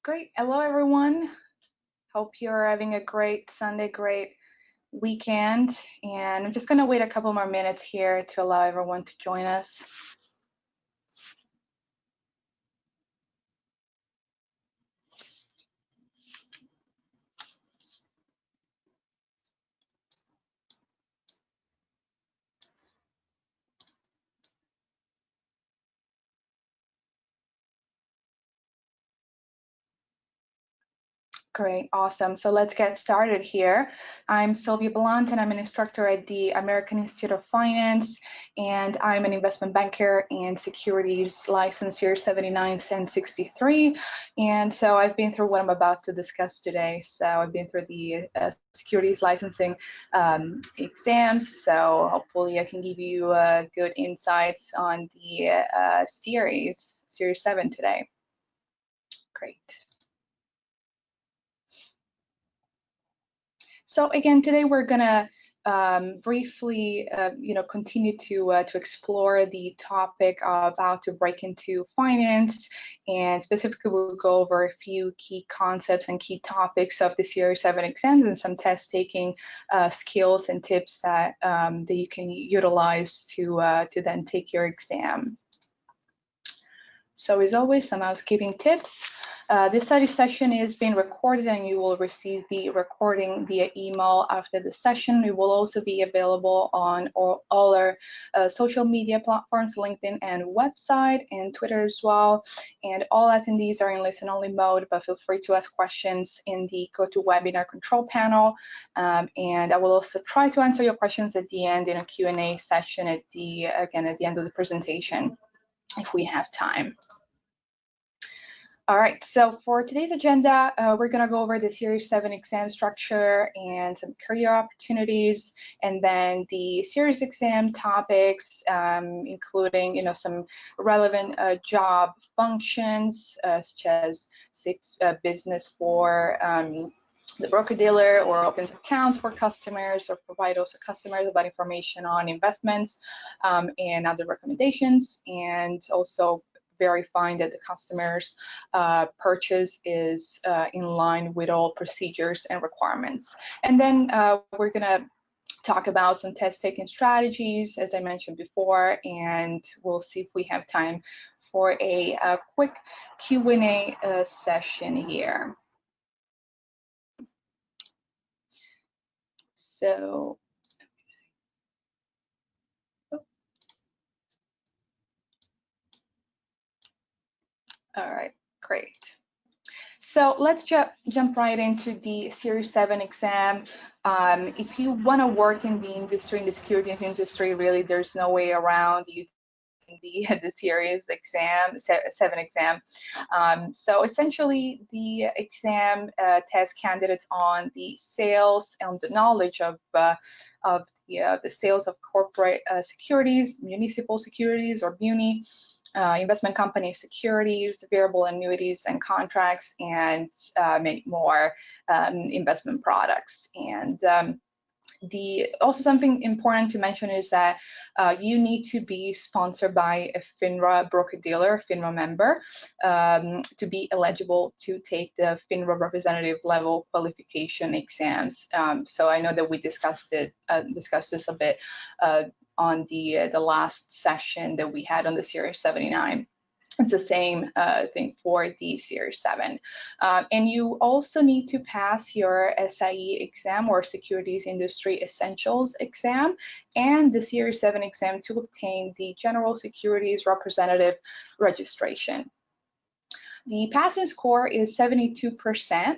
Great. Hello, everyone. Hope you're having a great Sunday, great weekend. And I'm just going to wait a couple more minutes here to allow everyone to join us. Great, awesome. So let's get started here. I'm Sylvia Blount, and I'm an instructor at the American Institute of Finance, and I'm an investment banker and securities license Series 79 and 63. And so I've been through what I'm about to discuss today. So I've been through the securities licensing exams. So hopefully I can give you good insights on the Series 7 today. Great. So again, today we're gonna briefly, continue to explore the topic of how to break into finance, and specifically we'll go over a few key concepts and key topics of the Series 7 exams and some test-taking skills and tips that that you can utilize to then take your exam. So as always, some housekeeping tips. This study session is being recorded, and you will receive the recording via email after the session. It will also be available on all our social media platforms, LinkedIn and website, and Twitter as well. And all attendees are in listen-only mode, but feel free to ask questions in the GoToWebinar control panel. And I will also try to answer your questions at the end in a Q&A session at the end of the presentation, if we have time. All right, so for today's agenda, we're going to go over the Series 7 exam structure and some career opportunities, and then the Series exam topics, including some relevant job functions, such as business for the broker-dealer, or opens accounts for customers, or provide also customers about information on investments and other recommendations, and also verifying that the customer's purchase is in line with all procedures and requirements. And then we're going to talk about some test-taking strategies, as I mentioned before, and we'll see if we have time for a quick Q&A session here. So, all right, great. So let's jump right into the Series 7 exam. If you want to work in the industry, in the securities industry, really there's no way around you the Series exam, 7 exam. So essentially the exam tests candidates on the sales and the knowledge of the sales of corporate securities, municipal securities or muni, investment company securities, variable annuities and contracts, and many more investment products. And also something important to mention is that you need to be sponsored by a FINRA broker-dealer, FINRA member, to be eligible to take the FINRA representative level qualification exams. So I know that we discussed this a bit on the last session that we had on the Series 79. It's the same thing for the Series 7. And you also need to pass your SIE exam, or Securities Industry Essentials exam, and the Series 7 exam to obtain the General Securities Representative registration. The passing score is 72%.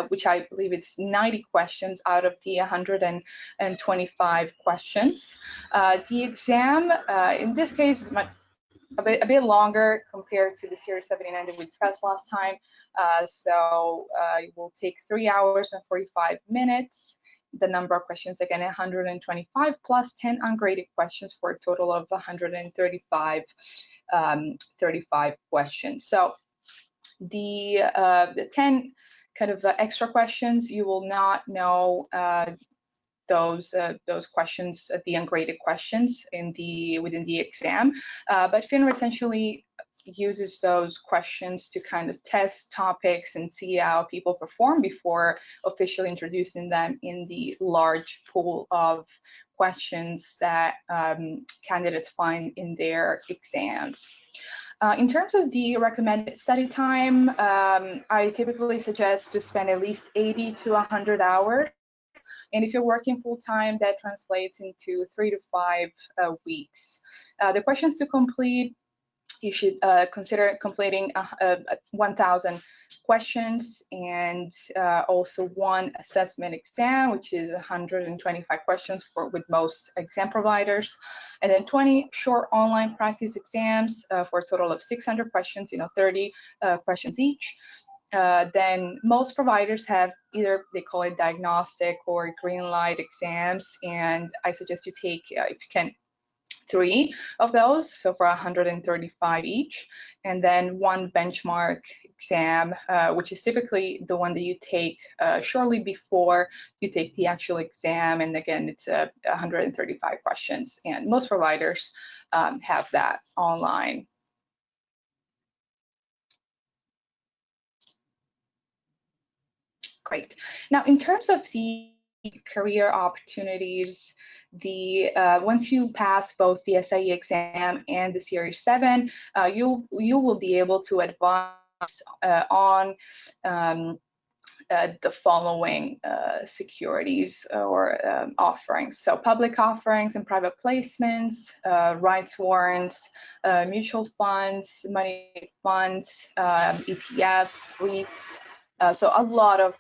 Which I believe it's 90 questions out of the 125 questions. The exam, in this case, is a bit longer compared to the Series 79 that we discussed last time. So it will take 3 hours and 45 minutes. The number of questions, again, 125 plus 10 ungraded questions, for a total of 135 35 questions. So the 10 kind of extra questions, you will not know those questions, the ungraded questions within the exam, but FINRA essentially uses those questions to kind of test topics and see how people perform before officially introducing them in the large pool of questions that candidates find in their exams. In terms of the recommended study time, I typically suggest to spend at least 80 to 100 hours. And if you're working full-time, that translates into 3 to 5 weeks. The questions to complete, you should consider completing 1,000 questions and also one assessment exam, which is 125 questions with most exam providers, and then 20 short online practice exams for a total of 600 questions, 30 questions each. Then most providers have either, they call it diagnostic or green light exams, and I suggest you take, if you can, 3 of those, so for 135 each, and then one benchmark exam, which is typically the one that you take shortly before you take the actual exam, and again, it's 135 questions, and most providers have that online. Great. Now, in terms of the career opportunities, once you pass both the SIE exam and the Series 7, you will be able to advance on the following securities or offerings. So public offerings and private placements, rights warrants, mutual funds, money funds, ETFs, REITs. So a lot of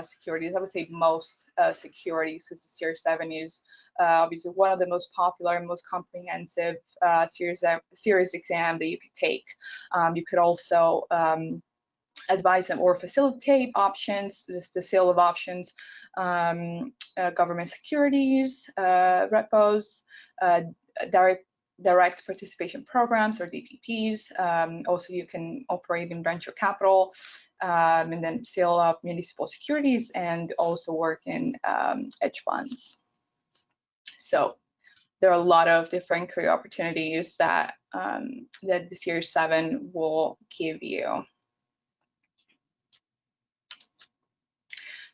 securities. I would say most securities, because the Series 7 is obviously one of the most popular and most comprehensive series exam that you could take. You could also advise them or facilitate options, the sale of options, government securities, repos, direct participation programs or DPPs. Also, you can operate in venture capital, and then sale of municipal securities, and also work in hedge funds. So there are a lot of different career opportunities that that the Series 7 will give you.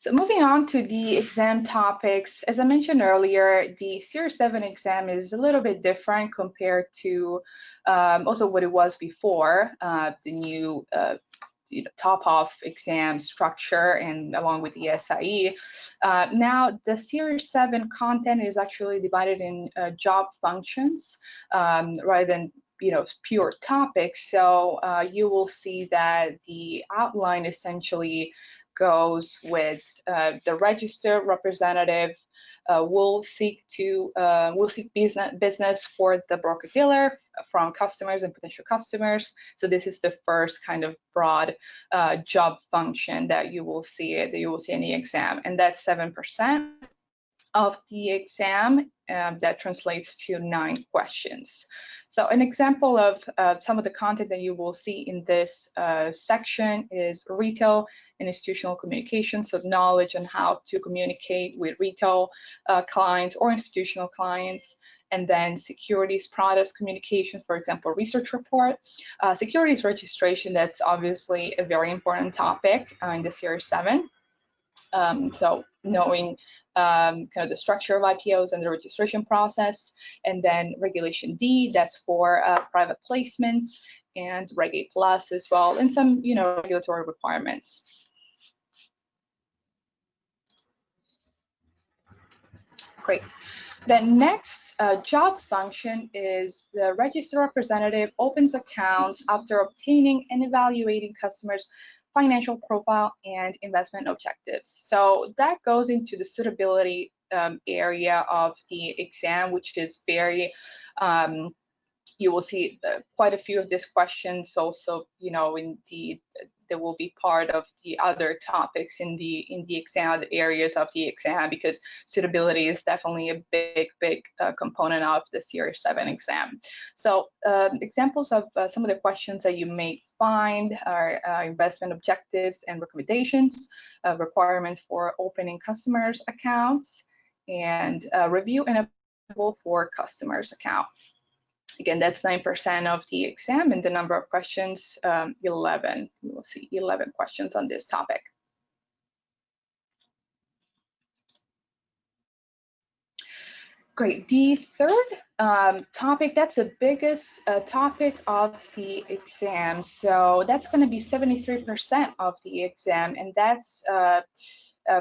So moving on to the exam topics, as I mentioned earlier, the Series 7 exam is a little bit different compared to also what it was before, the new top-off exam structure, and along with the SIE. Now, the Series 7 content is actually divided in job functions rather than pure topics. So you will see that the outline essentially goes with the registered representative will seek business for the broker-dealer from customers and potential customers. So this is the first kind of broad job function that you will see in the exam, and that's 7% of the exam. That translates to 9 questions. So an example of some of the content that you will see in this section is retail and institutional communication, so knowledge on how to communicate with retail clients or institutional clients, and then securities products communication, for example, research report, securities registration. That's obviously a very important topic in the Series 7. So knowing kind of the structure of IPOs and the registration process, and then Regulation D, that's for private placements, and Reg A Plus as well, and some regulatory requirements. Great. The next job function is the registered representative opens accounts after obtaining and evaluating customers' financial profile and investment objectives. So that goes into the suitability area of the exam, which is very, you will see quite a few of these questions also, they will be part of the other topics in the exam, the areas of the exam, because suitability is definitely a big component of the Series 7 exam. So examples of some of the questions that you may find are investment objectives and recommendations, requirements for opening customers' accounts, and review and approval for customers' accounts. Again, that's 9% of the exam, and the number of questions, 11. You will see 11 questions on this topic. Great. The third topic, that's the biggest topic of the exam. So that's going to be 73% of the exam, and that's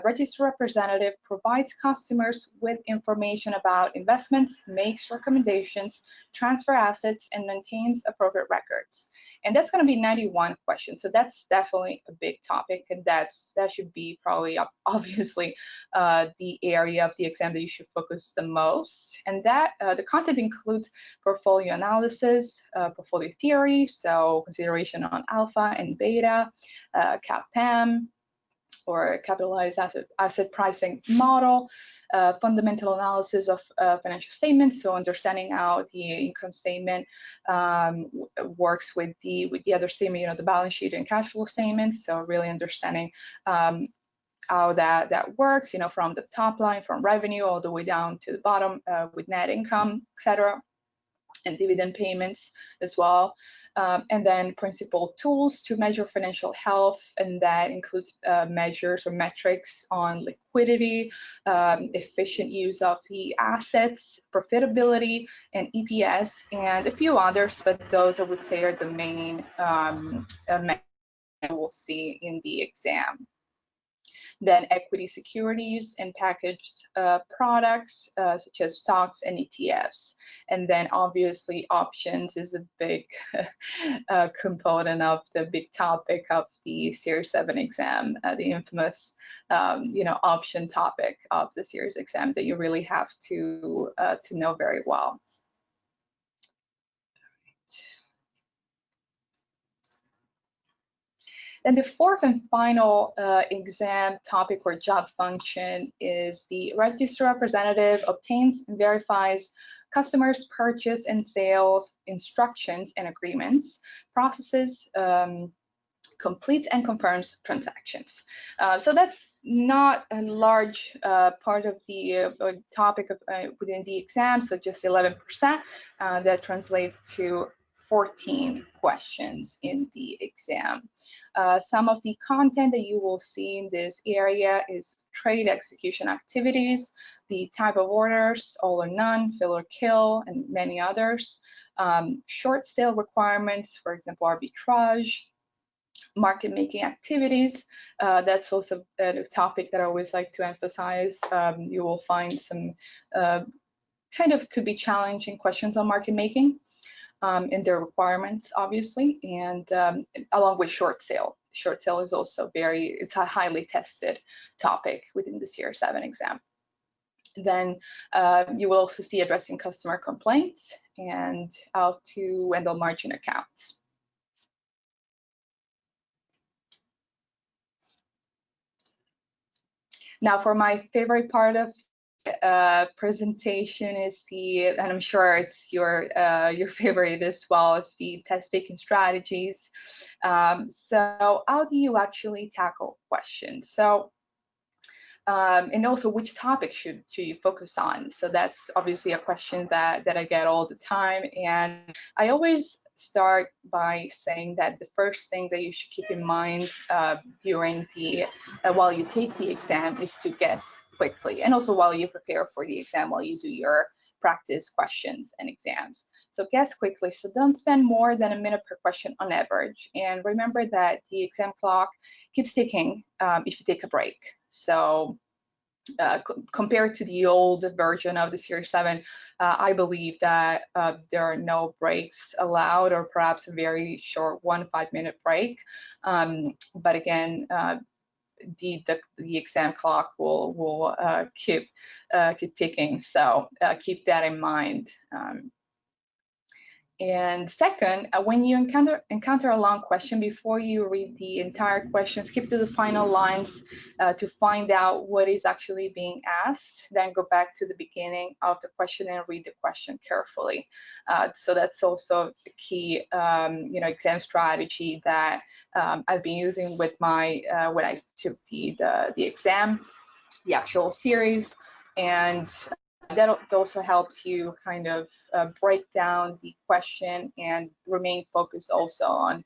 registered representative provides customers with information about investments, makes recommendations, transfer assets, and maintains appropriate records. And that's going to be 91 questions. So that's definitely a big topic, and that should be probably obviously the area of the exam that you should focus the most. And that the content includes portfolio analysis, portfolio theory, so consideration on alpha and beta, CAPM, or capitalized asset pricing model, fundamental analysis of financial statements, so understanding how the income statement works with the other statement, the balance sheet and cash flow statements. So really understanding how that works, from the top line, from revenue all the way down to the bottom with net income, etc., and dividend payments as well. And then principal tools to measure financial health, and that includes measures or metrics on liquidity, efficient use of the assets, profitability, and EPS, and a few others, but those I would say are the main we'll see in the exam. Then equity securities and packaged products such as stocks and ETFs. And then obviously options is a big component of the big topic of the Series 7 exam, the infamous option topic of the Series exam that you really have to know very well. Then the fourth and final exam topic or job function is the registered representative obtains and verifies customers' purchase and sales instructions and agreements, processes, completes and confirms transactions. So that's not a large part of the topic of, within the exam, so just 11%. That translates to 14 questions in the exam. Some of the content that you will see in this area is trade execution activities, the type of orders, all or none, fill or kill, and many others. Short sale requirements, for example, arbitrage, market making activities. That's also a topic that I always like to emphasize. You will find some kind of could be challenging questions on market making. In their requirements, obviously, and along with short sale. Short sale is also it's a highly tested topic within the Series 7 exam. Then you will also see addressing customer complaints and how to handle margin accounts. Now, for my favorite part of presentation is and I'm sure it's your favorite as well, it's the test taking strategies. So how do you actually tackle questions? So and also which topic should you focus on? So that's obviously a question that I get all the time, and I always start by saying that the first thing that you should keep in mind during while you take the exam is to guess quickly, and also while you prepare for the exam, while you do your practice questions and exams. So guess quickly, so don't spend more than a minute per question on average, and remember that the exam clock keeps ticking if you take a break. So compared to the old version of the Series 7, I believe that there are no breaks allowed, or perhaps a very short 1 5-minute break. But again, the exam clock will keep ticking, so keep that in mind. And second, when you encounter a long question, before you read the entire question, skip to the final lines to find out what is actually being asked. Then go back to the beginning of the question and read the question carefully. So that's also a key, exam strategy that I've been using with my when I took the exam, the actual series, and that also helps you kind of break down the question and remain focused also on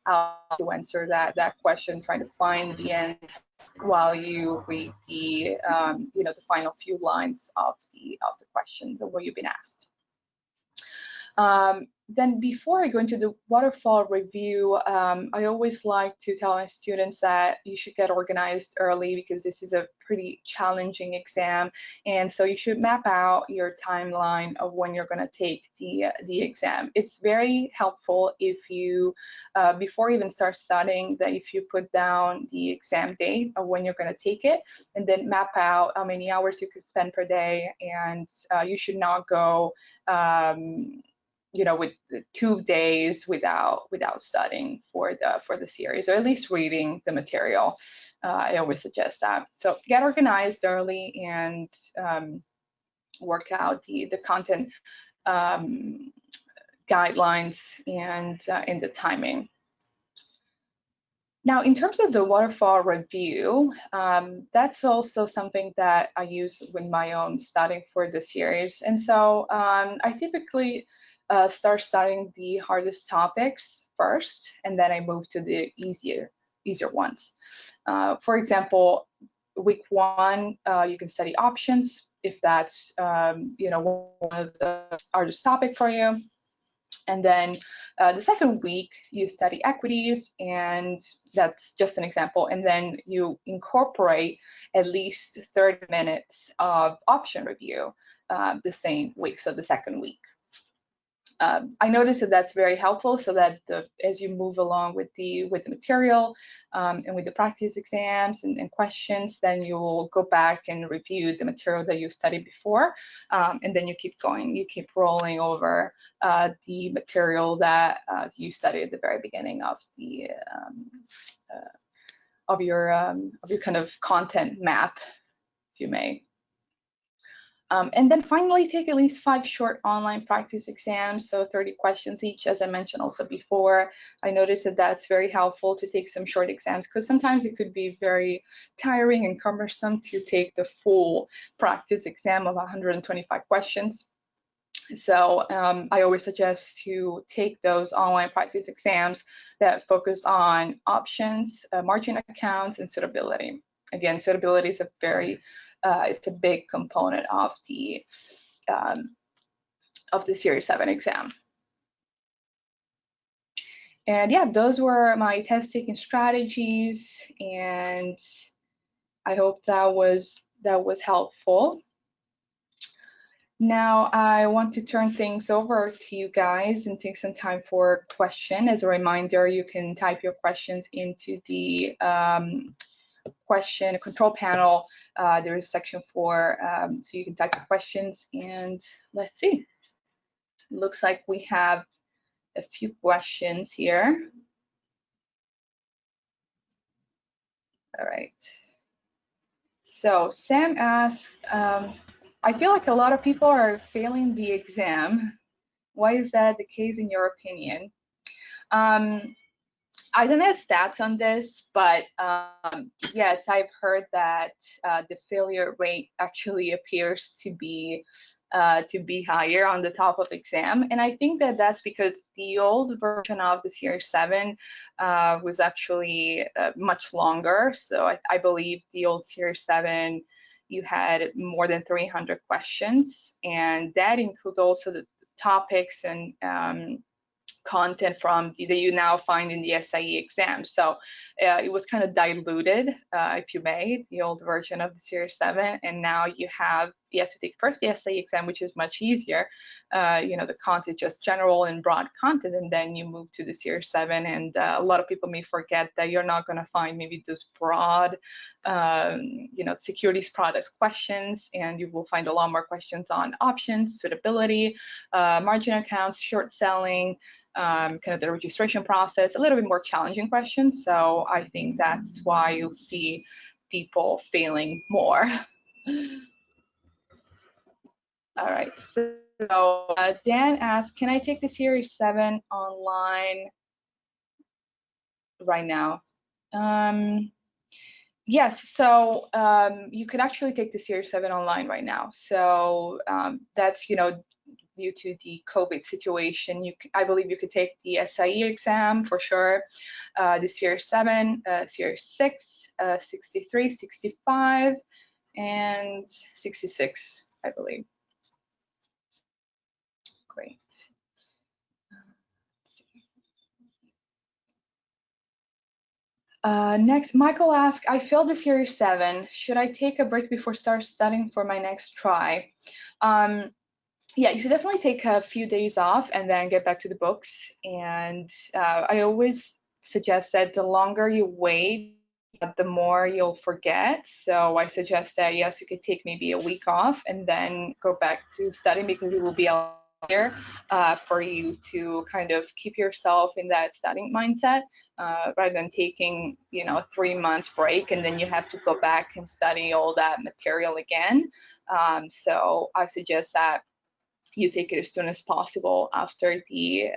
how to answer that question, trying to find the end while you read the the final few lines of the questions of what you've been asked. Then before I go into the waterfall review, I always like to tell my students that you should get organized early because this is a pretty challenging exam. And so you should map out your timeline of when you're going to take the exam. It's very helpful if you, before you even start studying, that if you put down the exam date of when you're going to take it, and then map out how many hours you could spend per day. And you should not go with 2 days without studying for the series, or at least reading the material. I always suggest that. So get organized early and work out the content guidelines and the timing. Now, in terms of the waterfall review, that's also something that I use with my own studying for the series. And so I typically start studying the hardest topics first, and then I move to the easier ones. For example, week 1, you can study options if that's one of the hardest topic for you. And then the second week, you study equities, and that's just an example. And then you incorporate at least 30 minutes of option review the same week, so the second week. I noticed that that's very helpful, so that as you move along with the material and with the practice exams and questions, then you will go back and review the material that you studied before, and then you keep going. You keep rolling over the material that you studied at the very beginning of the of your kind of content map, if you may. And then finally, take at least 5 short online practice exams, so 30 questions each, as I mentioned also before. I noticed that that's very helpful to take some short exams, because sometimes it could be very tiring and cumbersome to take the full practice exam of 125 questions. So I always suggest to take those online practice exams that focus on options, margin accounts, and suitability. Again, suitability is it's a big component of the Series 7 exam. And yeah, those were my test taking strategies, and I hope that was helpful. Now I want to turn things over to you guys and take some time for question. As a reminder, you can type your questions into the question control panel. There is a section for so you can type your questions, and let's see. Looks like we have a few questions here. All right. So Sam asks, I feel like a lot of people are failing the exam. Why is that the case in your opinion? I don't have stats on this, but yes, I've heard that the failure rate actually appears to be higher on the top of exam, and I think that that's because the old version of the Series 7 was actually much longer. So I believe the old Series 7, you had more than 300 questions, and that includes also the topics and content from that you now find in the SIE exam. So it was kind of diluted, if you may, the old version of the Series 7, and now you have to take first the SIE exam, which is much easier. The content just general and broad content, and then you move to the Series 7, and a lot of people may forget that you're not going to find maybe those broad securities products questions, and you will find a lot more questions on options, suitability, margin accounts, short selling, kind of the registration process, a little bit more challenging questions. So I think that's why you'll see people failing more. All right, so Dan asked, can I take the Series 7 online right now? Yes, so you can actually take the Series 7 online right now. So that's, due to the COVID situation, I believe you could take the SIE exam for sure, the Series 7, Series 6, 63, 65, and 66, I believe. Great. Next, Michael asks, I failed the Series 7. Should I take a break before start studying for my next try? Yeah, you should definitely take a few days off and then get back to the books. And I always suggest that the longer you wait, the more you'll forget. So I suggest that, yes, you could take maybe a week off and then go back to studying, because it will be a year for you to kind of keep yourself in that studying mindset, rather than taking, 3 months break and then you have to go back and study all that material again. So I suggest that you take it as soon as possible after you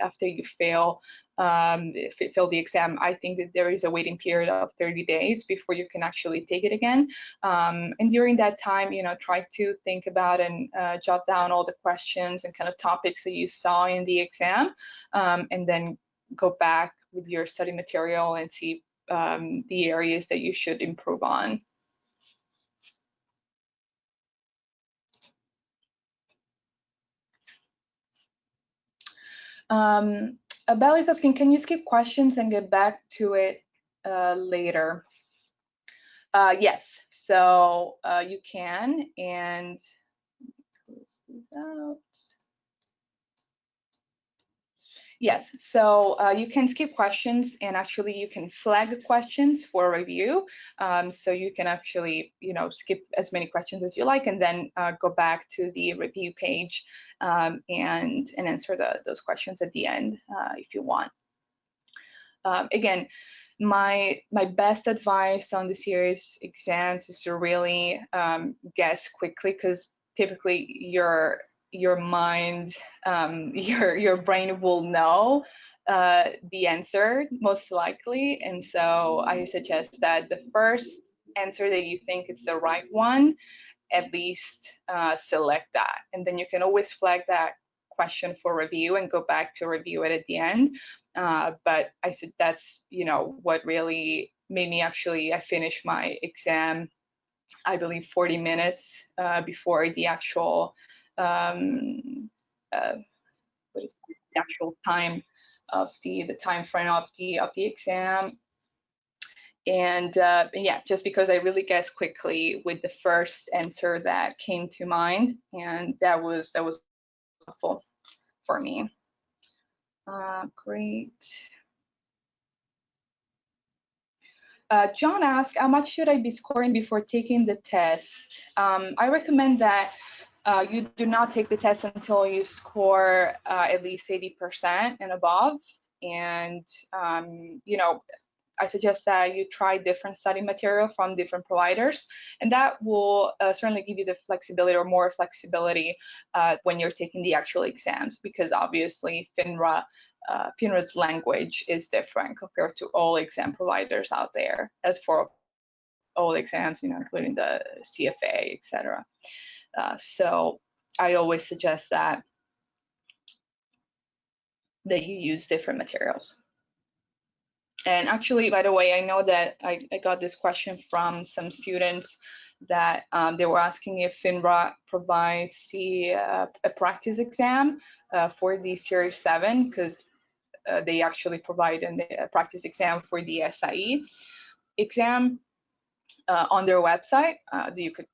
fail the exam. I think that there is a waiting period of 30 days before you can actually take it again. And during that time, try to think about and jot down all the questions and kind of topics that you saw in the exam, and then go back with your study material and see the areas that you should improve on. Belle is asking, can you skip questions and get back to it later? Yes, so you can, and close these out. Yes, so you can skip questions, and actually you can flag questions for review. So you can actually, skip as many questions as you like, and then go back to the review page and answer those questions at the end if you want. Again, my best advice on the series exams is to really guess quickly, because typically your mind, your brain will know the answer most likely, and so I suggest that the first answer that you think is the right one, at least select that, and then you can always flag that question for review and go back to review it at the end. But I said that's what really made me I finished my exam, I believe 40 minutes before the actual what is the actual time of the time frame of the exam. And yeah, just because I really guessed quickly with the first answer that came to mind, and that was helpful for me. Great. John asked, how much should I be scoring before taking the test? I recommend that you do not take the test until you score at least 80% and above. And I suggest that you try different study material from different providers, and that will certainly give you the flexibility, or more flexibility, when you're taking the actual exams, because obviously FINRA's language is different compared to all exam providers out there, as for all exams, including the CFA, etc. So I always suggest that you use different materials. And actually, by the way, I know that I got this question from some students that they were asking if FINRA provides a practice exam for the Series 7, because they actually provide a practice exam for the SIE exam on their website. You could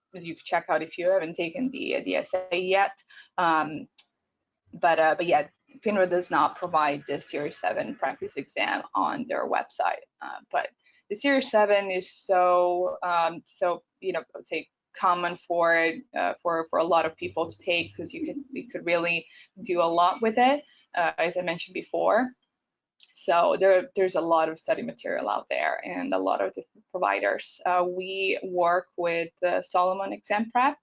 check out if you haven't taken the SIE yet. But yeah, FINRA does not provide the Series 7 practice exam on their website. But the Series 7 is so I would say common for a lot of people to take, because you could really do a lot with it, as I mentioned before. So there's a lot of study material out there and a lot of different providers. We work with Solomon Exam Prep.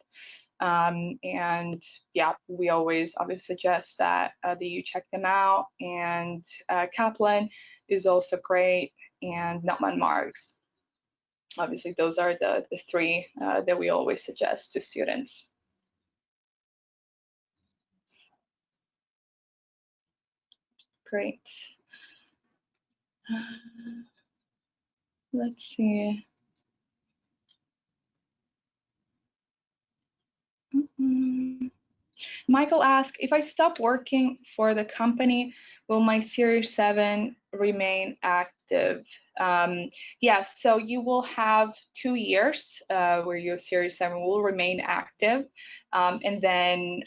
And yeah, we always obviously suggest that you check them out. And Kaplan is also great, and Nutman Marks. obviously, those are the three that we always suggest to students. Great. Let's see. Michael asked, if I stop working for the company, will my Series 7 remain active? Yes, so you will have 2 years where your Series 7 will remain active. And then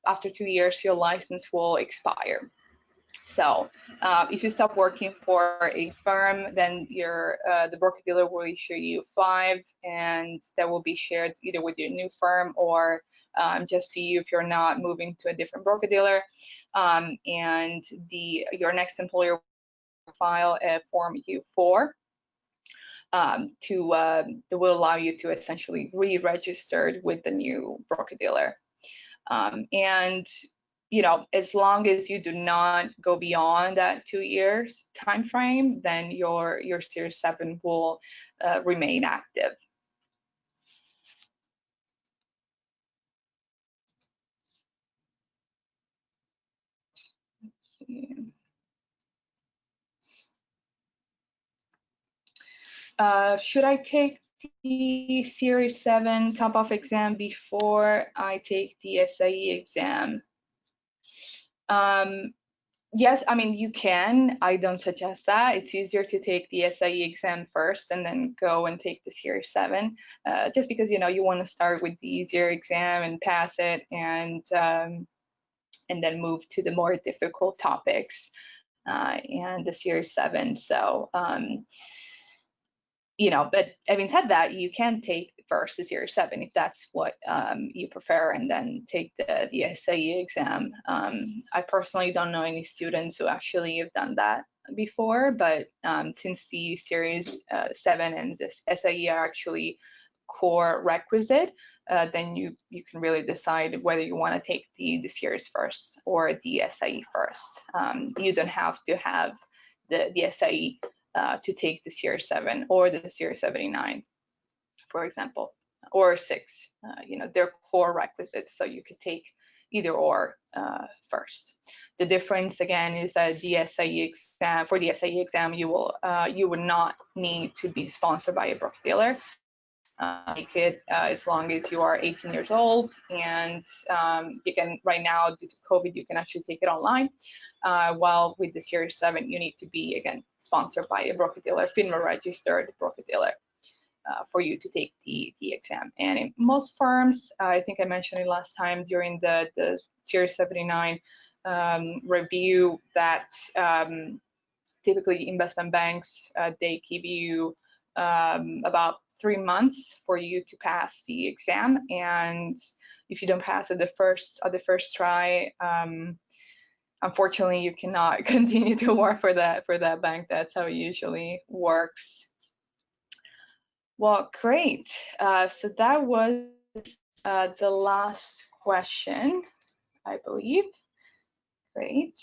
after 2 years, your license will expire. So if you stop working for a firm, then the broker-dealer will issue you 5, and that will be shared either with your new firm or just to you if you're not moving to a different broker-dealer. And your next employer will file a Form U4 that will allow you to essentially re-register with the new broker-dealer. And as long as you do not go beyond that 2 years time frame, then your Series 7 will remain active. Let's see. Should I take the Series 7 top-off exam before I take the SIE exam? Yes, I mean, you can. I don't suggest that. It's easier to take the SIE exam first and then go and take the Series 7, just because, you want to start with the easier exam and pass it, and then move to the more difficult topics and the Series 7. So, but having said that, you can take first the Series 7 if that's what you prefer, and then take the SIE exam. I personally don't know any students who actually have done that before, but since the Series 7 and this SIE are actually core requisite, then you can really decide whether you want to take the Series first or the SIE first. You don't have to have the SIE to take the Series 7 or the Series 79, for example, or 6. They're core requisites, so you could take either or first. The difference again is that the SIE exam, for the SIE exam, you would not need to be sponsored by a broker-dealer. Take it as long as you are 18 years old, and you can, right now due to COVID, you can actually take it online. While with the Series 7, you need to be, again, sponsored by a broker-dealer, FINRA registered broker-dealer, for you to take the exam. And in most firms, I think I mentioned it last time during the Series 79 review, that typically investment banks, they give you about 3 months for you to pass the exam, and if you don't pass it the first try, unfortunately you cannot continue to work for that bank. That's how it usually works. Well, great. So that was the last question, I believe. Great.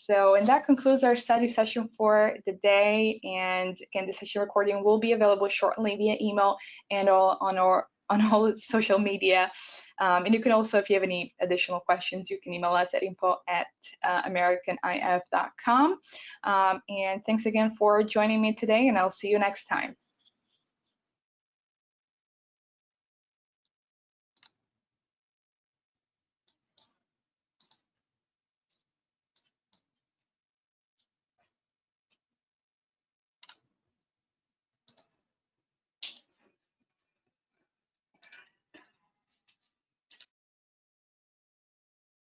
So, and that concludes our study session for the day. And again, the session recording will be available shortly via email and on all social media. And you can also, if you have any additional questions, you can email us at info@americanif.com. And thanks again for joining me today, and I'll see you next time.